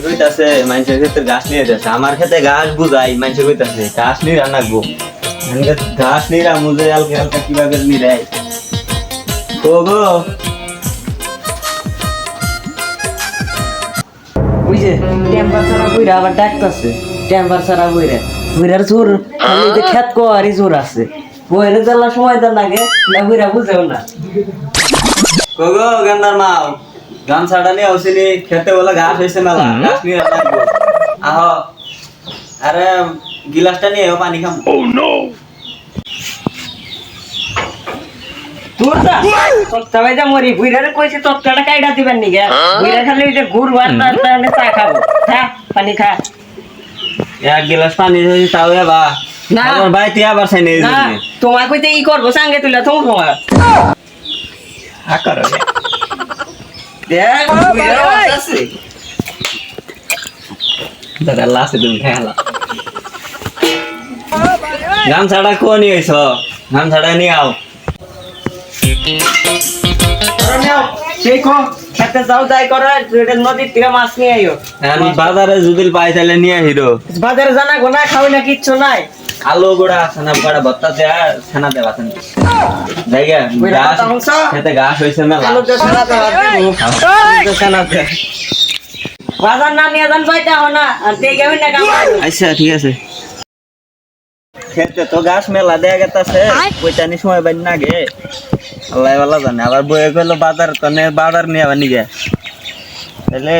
কইতাছে মানুষের ক্ষেত্রে ঘাস নিয়ে যাচ্ছে, আমার ক্ষেত্রে ঘাস বুঝাই, মানুষের কইতাছে ঘাস নিয়ে রান্নাবো, ঘাস নিরা মুজে হালকা হালকা কিভাবে নিরাই ও গো বুঝে টেম্পারেচার বইরা আবার ডাকতাছে টেম্পারেচার বইরা বইরার জোর খালি যে খেত কোয়ারি জোর আছে বইরে জ্বালা সময় দেন লাগে না বইরা বুঝেও না ও গো গন্দার মাও গামছাটা নিয়ে আসিনি, খেতে বলে ঘাস হয়েছে মেলা, ঘাস নিয়ে রান্নাবো আহ আরে গিলাসটা নিয়ে পানি খাম। তোর যা তক্তাবাই যা মরি বুইরারে কইছে তক্তাটা কাইডা দিবেন নি গে বুইরা খালি ওই যে গুড় ভাত তানে চা খাবো খা পানি খা এক গিলাস পানি যদি তাও বা না আমার ভাই তুই আবার চাই না তোমার কইতে ই করবো সঙ্গে তুইলা তোমার আকার দেখ বুইরা আছে দাদা লাসে তুমি খেলা গামছাটা কো নিয়ে আইছ, গামছাটা নিয়ে আও সেই কো খেতে যাও যাই করে নদীর থেকে মাছ নিয়ে আইও আমি বাজারে যদি পাই তাহলে নিয়ে হিরো বাজারে জানা গোনা খাওই না কিচ্ছু নাই আলু গোড়া ছানা গোড়া ভর্তা দেয়া ছানা দেওয়া ছানা জায়গা ঘাস খেতে ঘাস হয়েছে মেলা আলু তো ছানা দে বাজার না নিয়ে যান পাইতে হো না আর তে গেবি না কাম আচ্ছা ঠিক আছে খেতে তো ঘাস মেলা দেয়া গেতাছে ওইটানি সময় বাইন না গে আল্লাহ ভালো জানে আবার বয়ে গেল বাজার তনে বাজার নিয়ে আবার নিগে তাহলে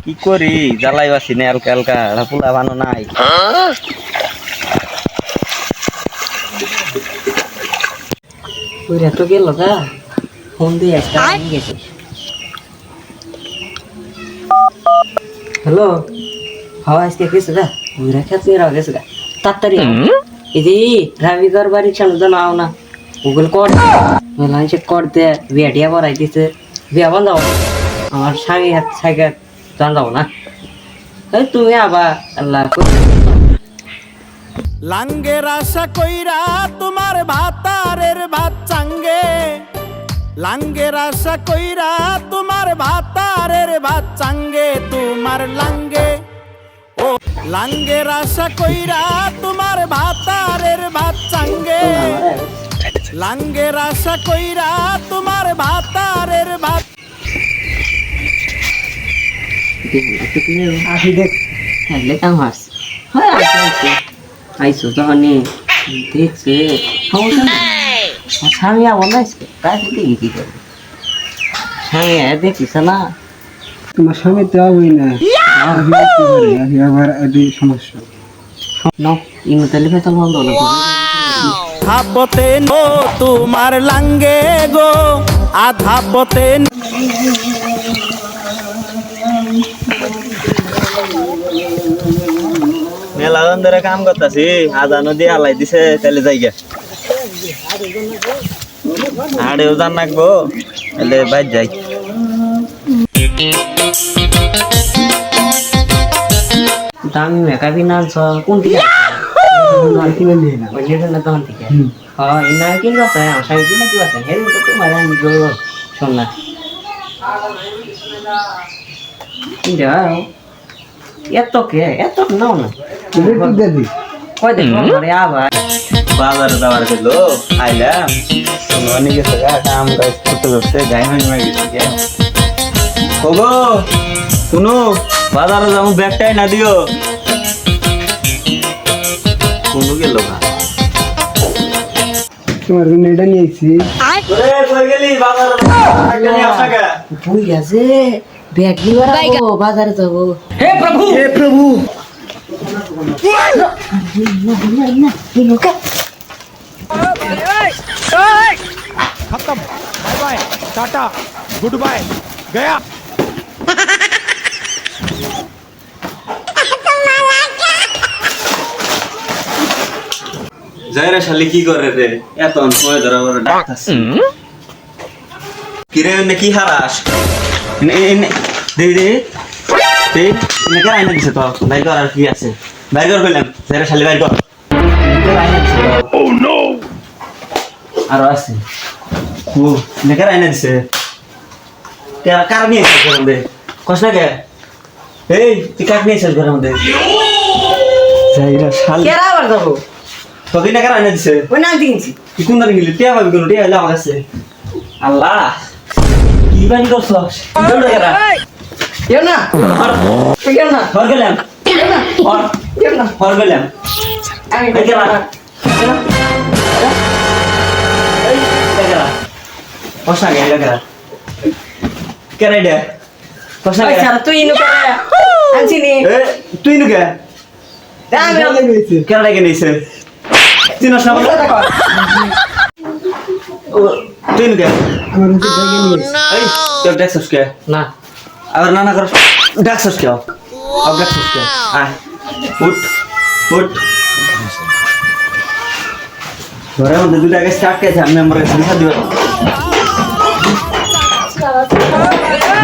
কি করি জ্বালাই বাসি না হালকা হালকা পোলা বানো নাই ওইরা তো গেল গা ফোন দিয়ে একটা গেছে হ্যালো হাওয়া আজকে গেছে গা ওইরা খেতে এরা গেছে গা তাড়াতাড়ি এই যে রাবিকার বাড়ির সামনে তো নাও না গুগল কর লাঞ্চে কর দে বিয়া বড়াই দিছে বিয়া বন্ধ আমার স্বামী হাত সাইকেল জান যাবো না তুমি আবার আল্লাহ লাঙ্গের আশা কইরা তোমার ভাতারের ভাত চাঙ্গে লাঙ্গের আশা কইরা তোমার ভাতারের ভাত চাঙ্গে তোমার লাঙ্গে ও লাঙ্গের আশা কইরা তোমার ভাতারের ভাত চাঙ্গে লাঙ্গের আশা কইরা তোমার ভাতারের ভাত আসি দেখ হ্যাঁ কাম হাস হ্যাঁ আইসো তখন দেখছে স্বামী আমার না তাই দেখি কি করবে স্বামী দেখিস না তোমার স্বামী তো হবেই না আবার সমস্যা নাও ইমতালি ফেসাল বন্ধ হলো আধাপতে নো তোমার লাঙ্গে গো আধাপতে মেলা ধরে কাম করতেছি আজানো দিয়ে হালাই দিছে তাহলে যাইগা আড়েও জান রাখবো তাহলে বাইর যাই দামি মেকাবি না কোন দিকে কিনে নিয়ে না না তখন থেকে হ্যাঁ ইনা কিনবা চাই আমার স্বামী কিনা কিবা চাই হেন তো তোমার আমি শোন না এত কে এত নাও না দিদি কয় দেখো আরে আবার বাজারে যাওয়ার গেলো আইলাম অনেক গেছে কাম কাজ করতে করতে গাই হয়ে গেছে ওগো শুনো বাজারে যাবো ব্যাগটাই না দিও কোনো গেল না তোমার জন্য এটা নিয়েছি ভুল গেছে ব্যাগ নিবার বাজারে যাবো হে প্রভু खत्म bye bye tata good bye गया যাইরা শালি কি করে রে এত সময় ধরে ওরে ডাকতাছে কি রে কি হারাস দে দে তে নে আইনা দিছে তো ভাই কর আর কি আছে ভাই কর কইলাম যাইরা শালি ভাই কর ও নো আর আছে ও নে আইনা দিছে কার নিয়ে এসেছিস ঘরের মধ্যে কস না কে এই তুই কাক নিয়ে এসেছিস ঘরের মধ্যে যাইরা শাল কেরা আবার যাবো তোকে না কার আনে দিছে ওই না দিনছি তুই কোন দাঁড়িয়ে গেলি টিয়া পাবি কোনো টিয়া হইলে আমার কাছে আল্লাহ কি বানি করছস দৌড়ে গেলা কেউ না কেউ না ঘর গেলাম ঘর কেউ না ঘর গেলাম আমি এই গেলা এই গেলা কস না গেলা কেরাই দে কস না ওই সারা তুই ইনু করে আনছি নি তুই নুকে আমি কেরাই কে নিছে চিনস না বলে তুই নুকে আমার হচ্ছে জায়গা নিয়ে এসেছি। এই তুই দেখছস কে না আবার নানা করস দেখছস কে আবার দেখছস কে আয় উঠ উঠ ঘরের মধ্যে দুটো আগে স্টার্ট কেছে আমি মেম্বার কাছে দিশা দিব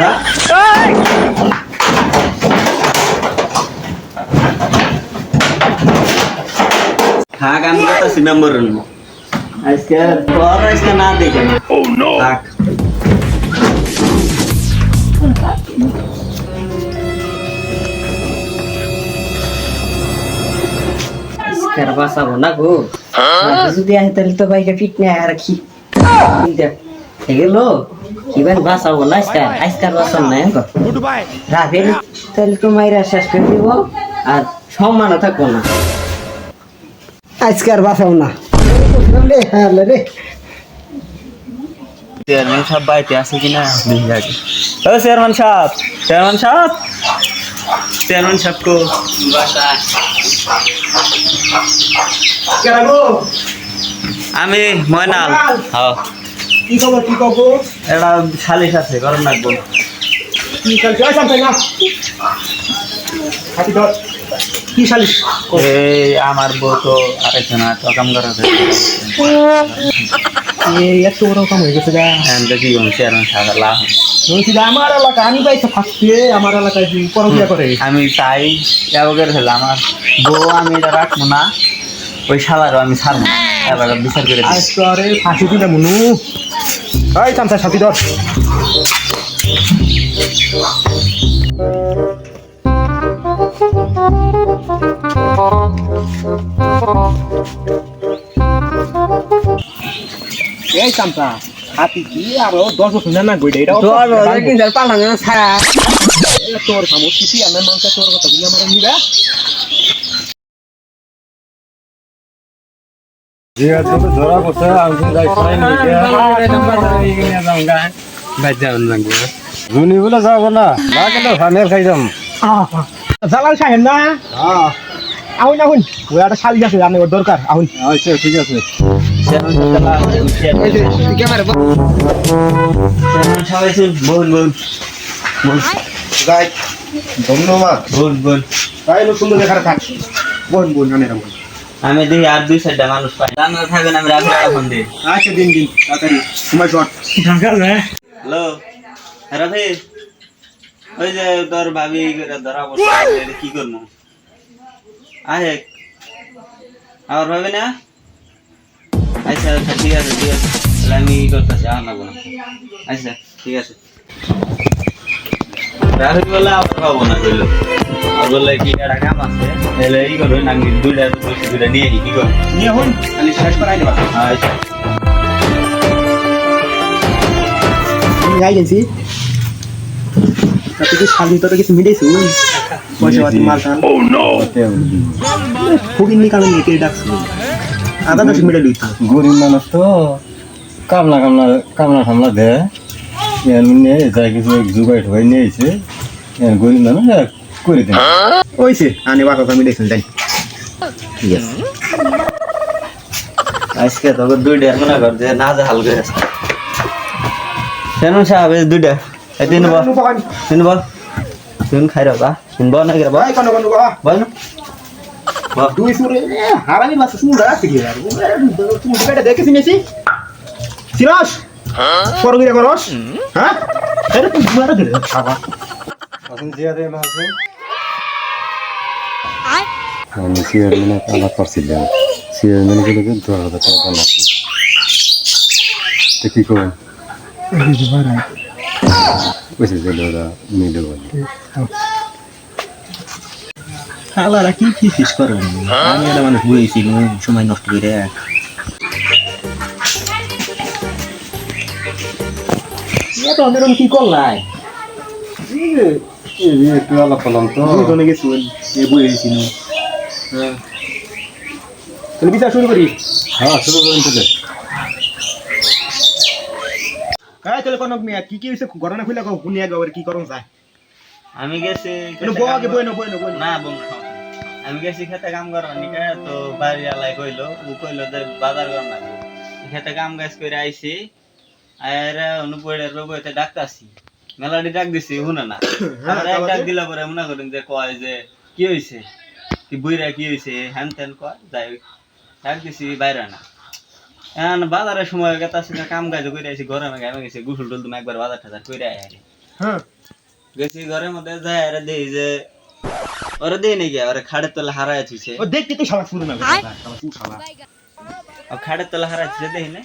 হ্যাঁ থাক আমি কথা মেম্বার আজকে তোর আজকে না দেখে থাক কেরা বাঁচাবো না গো যদি আসে তাহলে তো বাইকে ফিট নিয়ে আর কি গেলো কিবার বাঁচাবো না আজকাল বাঁচান না गुड बाय রাফেল তাহলে তো মাইরা শেষ করে দিব আর সম্মানও থাকবো না আজকে আর বাঁচাও না রে হ্যাঁ রে চেয়ারম্যান সাহেব বাড়িতে আছে কিনা দেখি আগে ও চেয়ারম্যান সাহেব চেয়ারম্যান সাহেব চেয়ারম্যান সাহেব কো কেরা গো আমি ময়নাল হ্যাঁ কি খবর কি খবর এটা সালিশ আছে গরম লাগবো কি চলছে ওই সামনে না হাতি ধর কি শালিশ এই আমার বউ তো আরেকজন তো কাম করাতে এই এত বড় কাম হয়ে গেছে গা আমি কি বলবো চেয়ারম্যান সাহেব লাভ বলছি যে আমার এলাকা আমি পাইতে থাকতে আমার এলাকায় কি পরকিয়া করে আমি তাই যাবো করে ফেললাম আমার বউ আমি এটা রাখবো না ওই শালারও আমি ছাড়বো না এবার বিচার করে দিই। আজ তো আরে ফাঁসি দিলে মনু এই চামচা সাথী ধর এই চামচা হাতি কি আরো 10 বছর না গইডা এটা পালানো ছাড়া তোর সমস্যা কি আমার মাংস তোর কথা বলে আমার নিবা ধরা পড়ছে আমি যাই সবাই জুনি বলে যাবো না না কেন ফানের খাইতাম জালাল সাহেব না আহুন আহুন ওই একটা শালি আছে জানে ওর দরকার আহুন আচ্ছা ঠিক আছে চেয়ারম্যান সাহেব এসে বল বল যাই ধন্যবাদ বল বল তাই লোক সুন্দর দেখার থাক বোন বোন জানে না বোন আমি দেখি আর 2-4টা মানুষ পাই রান্না থাকবেন আমি রাখি ফোন দিই আচ্ছা দিন দিন তাড়াতাড়ি সময় শর্ট হ্যালো রাফি ওই যে তোর ভাবি ধরা পড়ছে কি করবো আহে আমার ভাবি না আচ্ছা আচ্ছা ঠিক আছে তাহলে আমি ই করতেছি আর না বলো আচ্ছা ঠিক আছে রাফি বলে আবার পাবো না বললো আর বললে কি একটা কাম আছে তাহলে ই করবেন আমি দুইটা নিয়ে কি করবো নিয়ে হন খালি শেষ করাই দেবা আচ্ছা যাই গেছি তাতে কি শালি তোর কিছু মিলেছে পয়সা পাতি মাল টাল খুবই নিকালে নিয়ে কে ডাকছি আধা দশ মিলে লইতো গরিব মানুষ তো কামলা কামলা কামলা টামলা দেয় নিয়ে যাই কিছু জোগাই ঠোগাই নিয়ে এসে গরিব মানুষ করে দেয় ওইছে আনে বাবা আমি দেখছেন তাই ঠিক আছে আজকে তোকে দুইটা মনে কর যে না যা হালকা রাস্তা চেয়ারম্যান সাহেব এই দুইটা এই তিন বল খাই রাখা তিনব না কি ভাই কোন কোন বাবা বল না বল দুই সুরে হারামি বাস সুন্দর আছে কি আর তুমি বেটা দেখেছি মেসি সিরাজ করগিরা করস হ্যাঁ এর তুই মারা দে বাবা এখন জিয়া দেয় মাসে আমি চেয়ারম্যানে আলাপ করছিলাম চেয়ারম্যানে গেলে কিন্তু 10,000 টাকা দাম আছে তো কি করবেন কইছে যে ওরা মিলে বলে শালারা কি ফিস করে আমি একটা মানুষ বইছি সময় নষ্ট করে তো আমাদের কি করলাই একটু আলাপ করলাম তো দুজনে গেছি বইছি তাহলে বিচার শুরু করি হ্যাঁ শুরু করেন তাহলে হ্যাঁ তাহলে কোনো মিয়া কি কি হয়েছে ঘটনা খুলে কোন আগে কি করুন যায় আমি গেছি আগে বই না না বোন আমি গেছি খেতে কাম করার নিকে তো বাড়ি আলাই কইলো ও কইলো যে বাজার কর না খেতে কাম কাজ করে আইছি আর অনুপড়ের বইতে ডাকতাছি মেলাডি ডাক দিছি শুনে না আর এক ডাক দিলা পরে মনে করেন যে কয় যে কি হইছে কি বইরা কি হইছে হ্যান ত্যান কয় যাই ডাক দিছি বাইরে না এখন বাজারের সময় গেতাছি না কাম কাজ করে আইছি ঘরে আমি গেছি গুসল টুল তুমি একবার বাজার টাজার করে আই হ্যাঁ গেছি ঘরের মধ্যে যাই আর দেই যে ওরে দেই নাকি ওরে খাড়ের তলে হারাই আছিছে ও দেখতে তো শালা শুরু না শালা তুই শালা আর খাড়ের তলে হারাই আছিছে দেখি না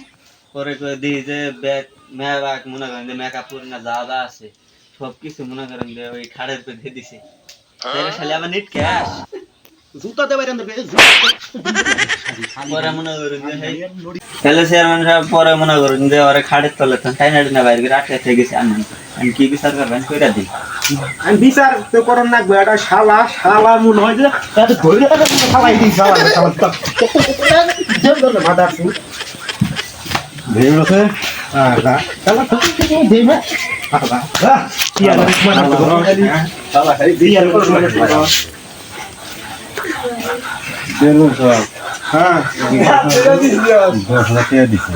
পরে কই দেই যে ব্যাগ মেয়াক মনে করেন যে মেকআপ পুরো না যা আছে সব কিছু মনে করেন যে ওই খাড়ের উপরে দিয়ে দিছে তাহলে শালি আবার নিট ক্যাশ জুতা দে বাইরে পরে মনে করেন যে তাহলে চেয়ারম্যান সাহেব পরে মনে করেন যে ওরে খাড়ের তলে টাইনাটি না বাইরে আটকে থেকে গেছে আমি কি বিচার করবেন কইরা দিই আমি বিচার তো করন না এটা শালা শালা মনে হয় যে তাতে ধরে শালাই দিই শালা শালা মাদার সিং ভেবে আছে শালা দেই না শালা কি আর শালা খালি দিই আর চেয়ারম্যান সাহেব হ্যাঁ 10,000 টাকা দিছে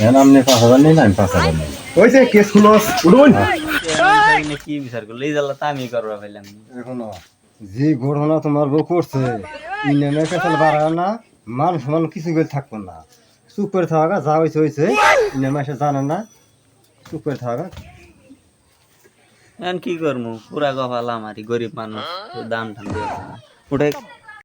এখন আপনি 5,000 নেই না আমি 5,000 নেই ওইছে কেস ক্লোজ উঠুন কি বিচার করলো এই জ্বালা তা আমি করবা পাইলাম এখন যে ঘটনা তোমার বউ করছে ইন্ডিয়ানের পেছাল বাড়ায় না মানুষ মানুষ কিছু করে থাকবো না চুপ করে থাকা যা হয়েছে হয়েছে ইন্ডিয়ান মাসে জানে না চুপ করে থাকা এখন কি করবো পুরা কপাল আমারই গরিব মানুষ দাম ঠান দিয়ে ওটাই